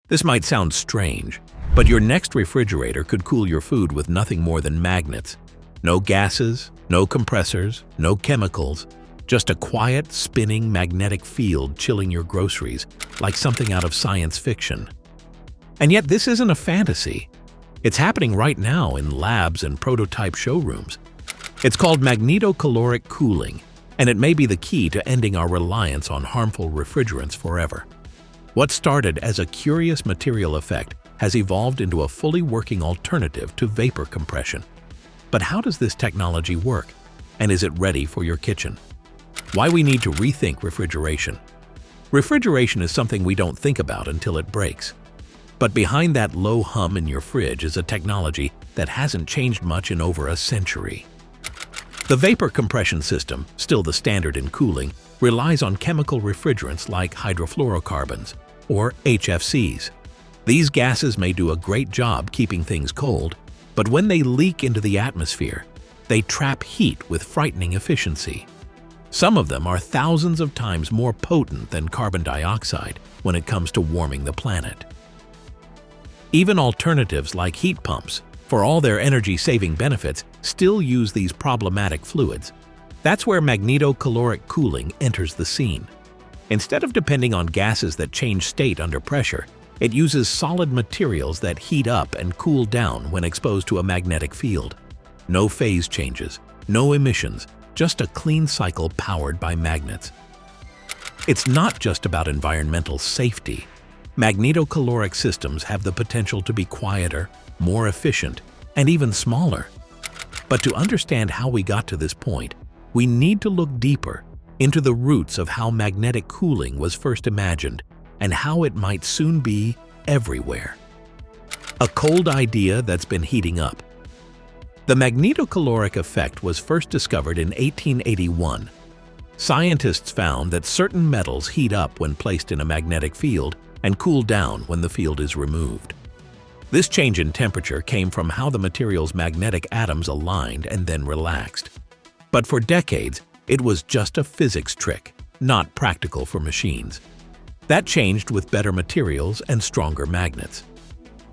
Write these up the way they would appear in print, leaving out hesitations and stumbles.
This might sound strange, but your next refrigerator could cool your food with nothing more than magnets. No gases, no compressors, no chemicals, just a quiet, spinning magnetic field chilling your groceries like something out of science fiction. And yet this isn't a fantasy. It's happening right now in labs and prototype showrooms. It's called magnetocaloric cooling, and it may be the key to ending our reliance on harmful refrigerants forever. What started as a curious material effect has evolved into a fully working alternative to vapor compression. But how does this technology work? And is it ready for your kitchen? Why we need to rethink refrigeration. Refrigeration is something we don't think about until it breaks. But behind that low hum in your fridge is a technology that hasn't changed much in over a century. The vapor compression system, still the standard in cooling, relies on chemical refrigerants like hydrofluorocarbons, or HFCs. These gases may do a great job keeping things cold, but when they leak into the atmosphere, they trap heat with frightening efficiency. Some of them are thousands of times more potent than carbon dioxide when it comes to warming the planet. Even alternatives like heat pumps, for all their energy-saving benefits, still use these problematic fluids. That's where magnetocaloric cooling enters the scene. Instead of depending on gases that change state under pressure, it uses solid materials that heat up and cool down when exposed to a magnetic field. No phase changes, no emissions, just a clean cycle powered by magnets. It's not just about environmental safety. Magnetocaloric systems have the potential to be quieter, more efficient, and even smaller. But to understand how we got to this point, we need to look deeper into the roots of how magnetic cooling was first imagined and how it might soon be everywhere. A cold idea that's been heating up. The magnetocaloric effect was first discovered in 1881. Scientists found that certain metals heat up when placed in a magnetic field and cool down when the field is removed. This change in temperature came from how the material's magnetic atoms aligned and then relaxed. But for decades, it was just a physics trick, not practical for machines. That changed with better materials and stronger magnets.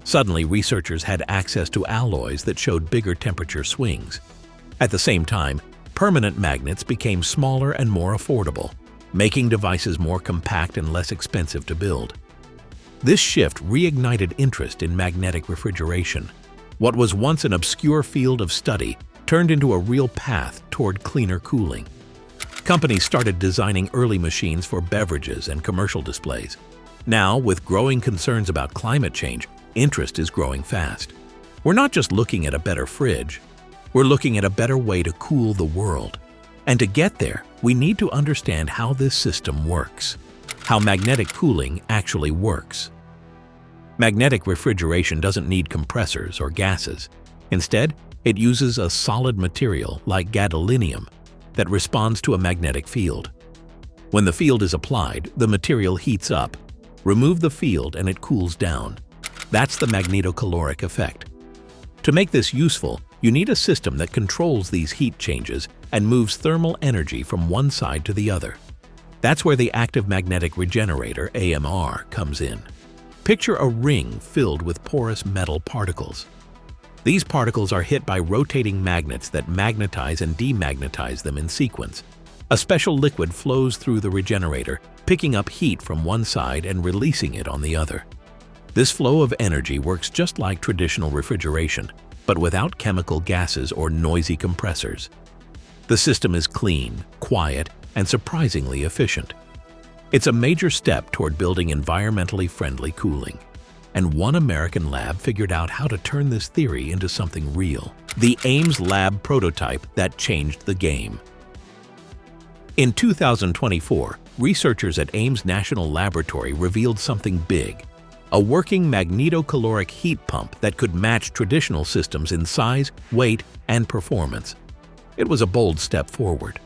Suddenly, researchers had access to alloys that showed bigger temperature swings. At the same time, permanent magnets became smaller and more affordable, making devices more compact and less expensive to build. This shift reignited interest in magnetic refrigeration. What was once an obscure field of study turned into a real path toward cleaner cooling. Companies started designing early machines for beverages and commercial displays. Now, with growing concerns about climate change, interest is growing fast. We're not just looking at a better fridge, we're looking at a better way to cool the world. And to get there, we need to understand how this system works, how magnetic cooling actually works. Magnetic refrigeration doesn't need compressors or gases. Instead, it uses a solid material like gadolinium that responds to a magnetic field. When the field is applied, the material heats up. Remove the field and it cools down. That's the magnetocaloric effect. To make this useful, you need a system that controls these heat changes and moves thermal energy from one side to the other. That's where the active magnetic regenerator, AMR, comes in. Picture a ring filled with porous metal particles. These particles are hit by rotating magnets that magnetize and demagnetize them in sequence. A special liquid flows through the regenerator, picking up heat from one side and releasing it on the other. This flow of energy works just like traditional refrigeration, but without chemical gases or noisy compressors. The system is clean, quiet, and surprisingly efficient. It's a major step toward building environmentally friendly cooling. And one American lab figured out how to turn this theory into something real. The Ames Lab prototype that changed the game. In 2024, researchers at Ames National Laboratory revealed something big: a working magnetocaloric heat pump that could match traditional systems in size, weight, and performance. It was a bold step forward.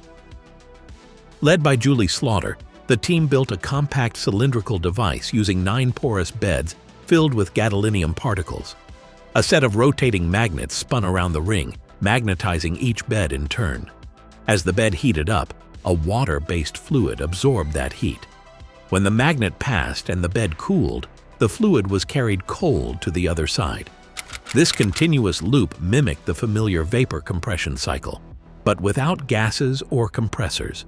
Led by Julie Slaughter, the team built a compact cylindrical device using 9 porous beds filled with gadolinium particles. A set of rotating magnets spun around the ring, magnetizing each bed in turn. As the bed heated up, a water-based fluid absorbed that heat. When the magnet passed and the bed cooled, the fluid was carried cold to the other side. This continuous loop mimicked the familiar vapor compression cycle, but without gases or compressors.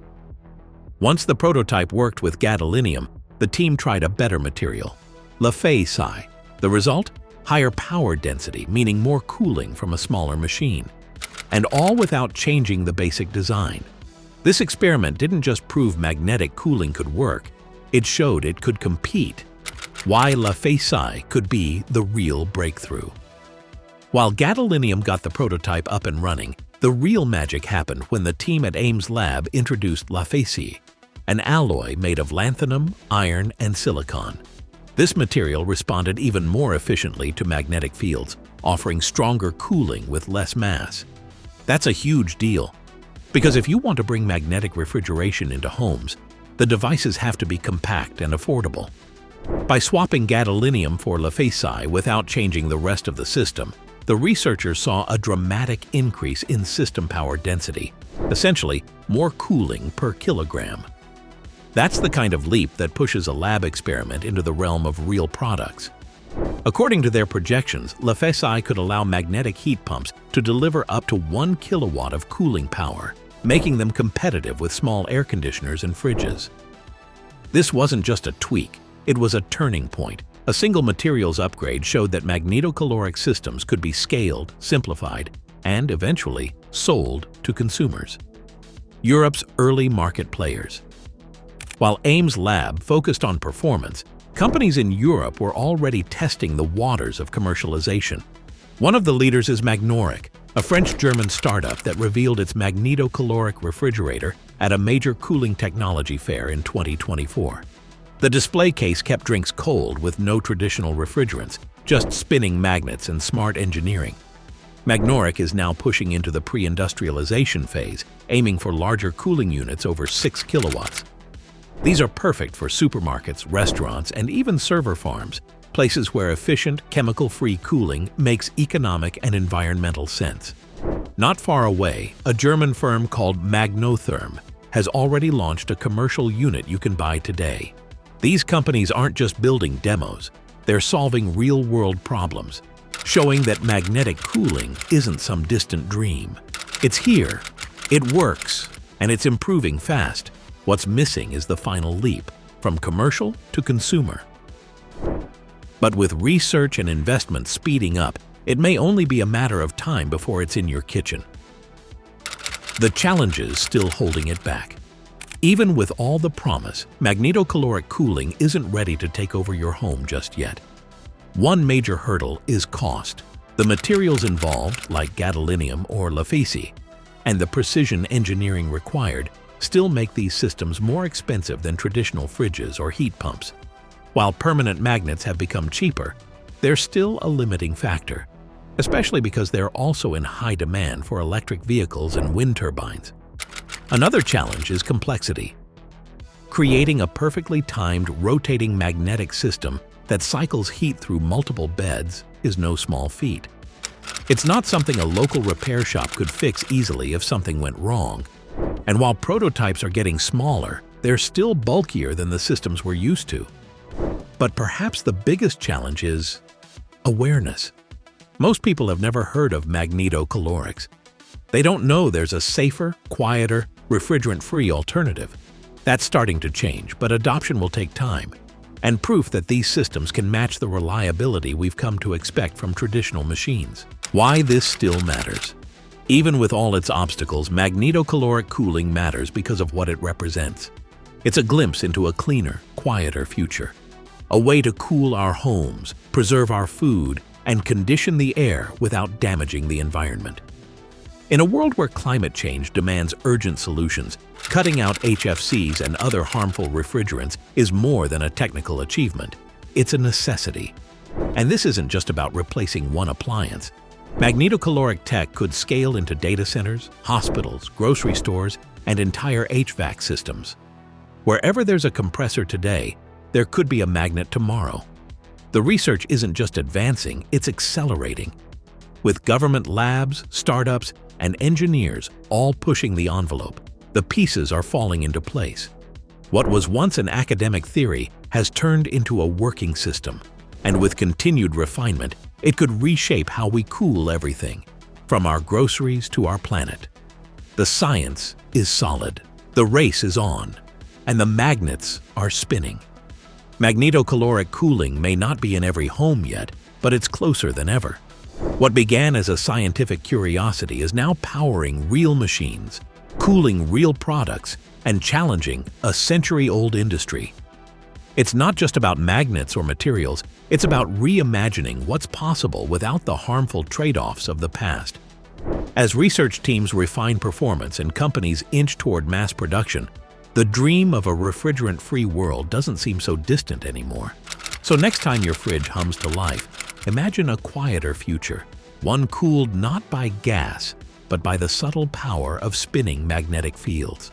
Once the prototype worked with gadolinium, the team tried a better material, LaFeSi. The result? Higher power density, meaning more cooling from a smaller machine. And all without changing the basic design. This experiment didn't just prove magnetic cooling could work, it showed it could compete. Why LaFeSi could be the real breakthrough. While gadolinium got the prototype up and running, the real magic happened when the team at Ames Lab introduced LaFeSi, an alloy made of lanthanum, iron, and silicon. This material responded even more efficiently to magnetic fields, offering stronger cooling with less mass. That's a huge deal, because if you want to bring magnetic refrigeration into homes, the devices have to be compact and affordable. By swapping gadolinium for LaFeSi without changing the rest of the system, the researchers saw a dramatic increase in system power density, essentially more cooling per kilogram. That's the kind of leap that pushes a lab experiment into the realm of real products. According to their projections, LaFeSi could allow magnetic heat pumps to deliver up to 1 kilowatt of cooling power, making them competitive with small air conditioners and fridges. This wasn't just a tweak, it was a turning point. A single materials upgrade showed that magnetocaloric systems could be scaled, simplified, and eventually sold to consumers. Europe's early market players. While Ames Lab focused on performance, companies in Europe were already testing the waters of commercialization. One of the leaders is magnetocaloric, a French-German startup that revealed its magnetocaloric refrigerator at a major cooling technology fair in 2024. The display case kept drinks cold with no traditional refrigerants, just spinning magnets and smart engineering. Magnetocaloric is now pushing into the pre-industrialization phase, aiming for larger cooling units over 6 kilowatts. These are perfect for supermarkets, restaurants, and even server farms, places where efficient, chemical-free cooling makes economic and environmental sense. Not far away, a German firm called Magnetotherm has already launched a commercial unit you can buy today. These companies aren't just building demos, they're solving real-world problems, showing that magnetic cooling isn't some distant dream. It's here, it works, and it's improving fast. What's missing is the final leap, from commercial to consumer. But with research and investment speeding up, it may only be a matter of time before it's in your kitchen. The challenges still holding it back. Even with all the promise, magnetocaloric cooling isn't ready to take over your home just yet. One major hurdle is cost. The materials involved, like gadolinium or LaFeSi, and the precision engineering required, still make these systems more expensive than traditional fridges or heat pumps. While permanent magnets have become cheaper, they're still a limiting factor, especially because they're also in high demand for electric vehicles and wind turbines. Another challenge is complexity. Creating a perfectly timed rotating magnetic system that cycles heat through multiple beds is no small feat. It's not something a local repair shop could fix easily if something went wrong. And while prototypes are getting smaller, they're still bulkier than the systems we're used to. But perhaps the biggest challenge is awareness. Most people have never heard of magnetocalorics. They don't know there's a safer, quieter, refrigerant-free alternative. That's starting to change, but adoption will take time, and proof that these systems can match the reliability we've come to expect from traditional machines. Why this still matters. Even with all its obstacles, magnetocaloric cooling matters because of what it represents. It's a glimpse into a cleaner, quieter future. A way to cool our homes, preserve our food, and condition the air without damaging the environment. In a world where climate change demands urgent solutions, cutting out HFCs and other harmful refrigerants is more than a technical achievement. It's a necessity. And this isn't just about replacing one appliance. Magnetocaloric tech could scale into data centers, hospitals, grocery stores, and entire HVAC systems. Wherever there's a compressor today, there could be a magnet tomorrow. The research isn't just advancing, it's accelerating. With government labs, startups, and engineers all pushing the envelope, the pieces are falling into place. What was once an academic theory has turned into a working system, And with continued refinement, it could reshape how we cool everything, from our groceries to our planet. The science is solid, the race is on, and the magnets are spinning. Magnetocaloric cooling may not be in every home yet, but it's closer than ever. What began as a scientific curiosity is now powering real machines, cooling real products, and challenging a century-old industry. It's not just about magnets or materials, it's about reimagining what's possible without the harmful trade-offs of the past. As research teams refine performance and companies inch toward mass production, the dream of a refrigerant-free world doesn't seem so distant anymore. So next time your fridge hums to life, imagine a quieter future, one cooled not by gas, but by the subtle power of spinning magnetic fields.